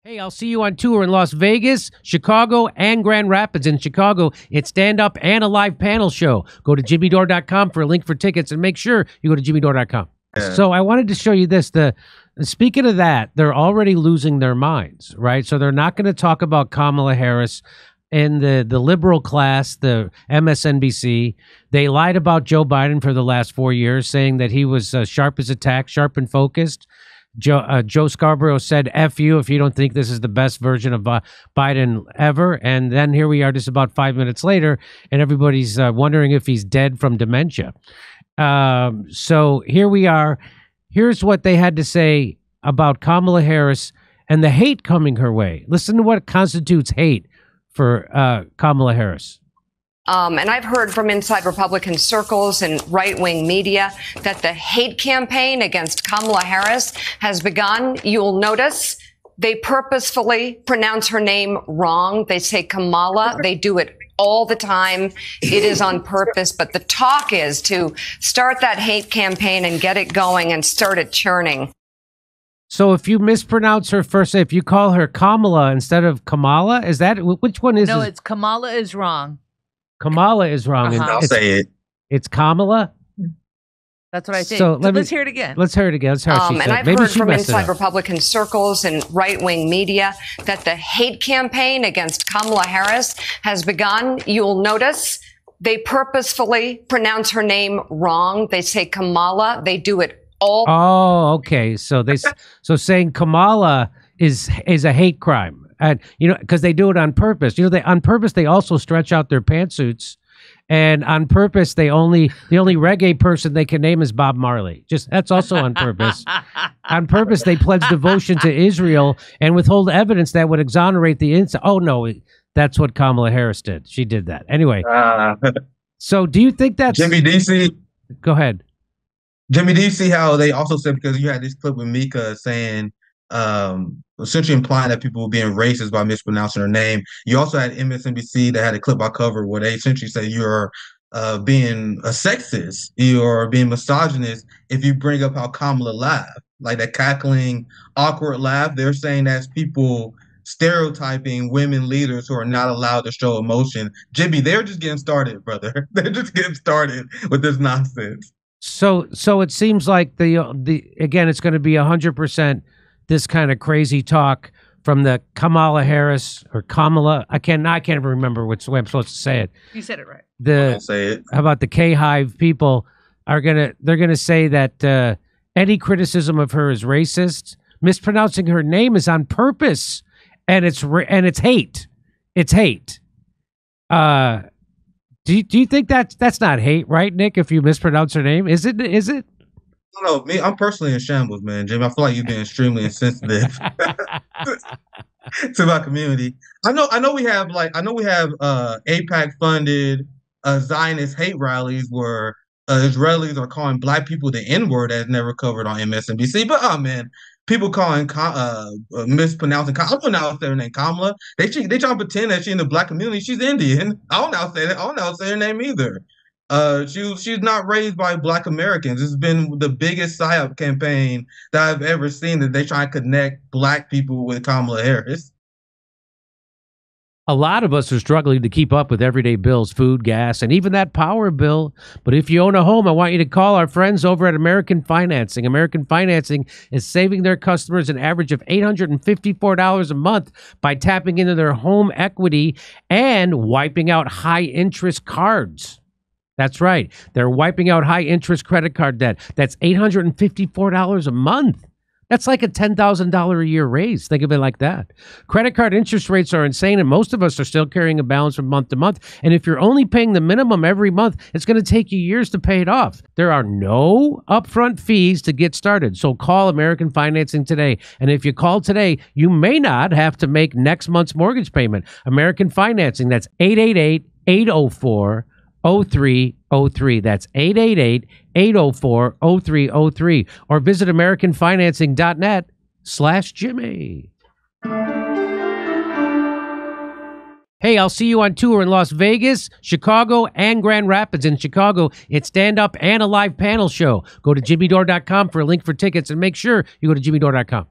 Hey, I'll see you on tour in Las Vegas, Chicago, and Grand Rapids. In Chicago, it's stand-up and a live panel show. Go to jimmydore.com for a link for tickets, and make sure you go to jimmydore.com. Yeah. So I wanted to show you this. Speaking of that, they're already losing their minds, right? So they're not going to talk about Kamala Harris and the liberal class, the MSNBC. They lied about Joe Biden for the last 4 years, saying that he was sharp as a tack, sharp and focused. Joe Scarborough said, F you if you don't think this is the best version of Biden ever. And then here we are just about 5 minutes later, and everybody's wondering if he's dead from dementia. So here we are. Here's what they had to say about Kamala Harris and the hate coming her way. Listen to what constitutes hate for Kamala Harris. And I've heard from inside Republican circles and right-wing media that the hate campaign against Kamala Harris has begun. You'll notice they purposefully pronounce her name wrong. They say Kamala. They do it all the time. It is on purpose. But the talk is to start that hate campaign and get it going and start it churning. So if you mispronounce her first, if you call her Kamala instead of Kamala, is that, which one is? No, it's Kamala is wrong. Kamala is wrong. I'll say it. It's Kamala. That's what I think. So let's hear it again. Let's hear it again. Let's hear what she said. And I've heard from inside Republican circles and right-wing media that the hate campaign against Kamala Harris has begun. You'll notice they purposefully pronounce her name wrong. They say Kamala. They do it all. Oh, okay. So so saying Kamala is a hate crime. And, you know, because they do it on purpose. You know, on purpose, they also stretch out their pantsuits. And on purpose, the only reggae person they can name is Bob Marley. That's also on purpose. On purpose, they pledge devotion to Israel and withhold evidence that would exonerate the incident. Oh, no, that's what Kamala Harris did. She did that. Anyway. So do you think that's... Jimmy, do you see... Go ahead. Jimmy, do you see how they also said, because you had this clip with Mika saying... essentially implying that people were being racist by mispronouncing her name. You also had MSNBC that had a clip I covered where they essentially say you're being a sexist, you're being misogynist if you bring up how Kamala laughed, like that cackling, awkward laugh. They're saying that's people stereotyping women leaders who are not allowed to show emotion. Jimmy, they're just getting started, brother. They're just getting started with this nonsense. So it seems like the again, it's going to be 100%. This kind of crazy talk from the Kamala Harris or Kamala. I can't remember which way I'm supposed to say it. You said it right. I'll say it. How about the K-Hive people they're gonna say that any criticism of her is racist. Mispronouncing her name is on purpose, and it's hate. It's hate. Do you think that's not hate, right, Nick? If you mispronounce her name, is it? No, me. I'm personally in shambles, man, Jimmy. I feel like you're being extremely insensitive to my community. I know we have AIPAC funded Zionist hate rallies where Israelis are calling black people the N-word as never covered on MSNBC. But man, people calling mispronouncing. I don't know say her name Kamala. They try to pretend that she's in the black community. She's Indian. I don't know say that. I don't know say her name either. She's not raised by black Americans. It's been the biggest PSYOP campaign that I've ever seen, that they try to connect black people with Kamala Harris. A lot of us are struggling to keep up with everyday bills, food, gas, and even that power bill. But if you own a home, I want you to call our friends over at American Financing. American Financing is saving their customers an average of $854 a month by tapping into their home equity and wiping out high-interest cards. That's right. They're wiping out high-interest credit card debt. That's $854 a month. That's like a $10,000 a year raise. Think of it like that. Credit card interest rates are insane, and most of us are still carrying a balance from month to month. And if you're only paying the minimum every month, it's going to take you years to pay it off. There are no upfront fees to get started. So call American Financing today. And if you call today, you may not have to make next month's mortgage payment. American Financing, that's 888-804-0303. That's 888-804-0303. Or visit AmericanFinancing.net/Jimmy. Hey, I'll see you on tour in Las Vegas, Chicago, and Grand Rapids. In Chicago, it's stand-up and a live panel show. Go to jimmydore.com for a link for tickets, and make sure you go to jimmydore.com.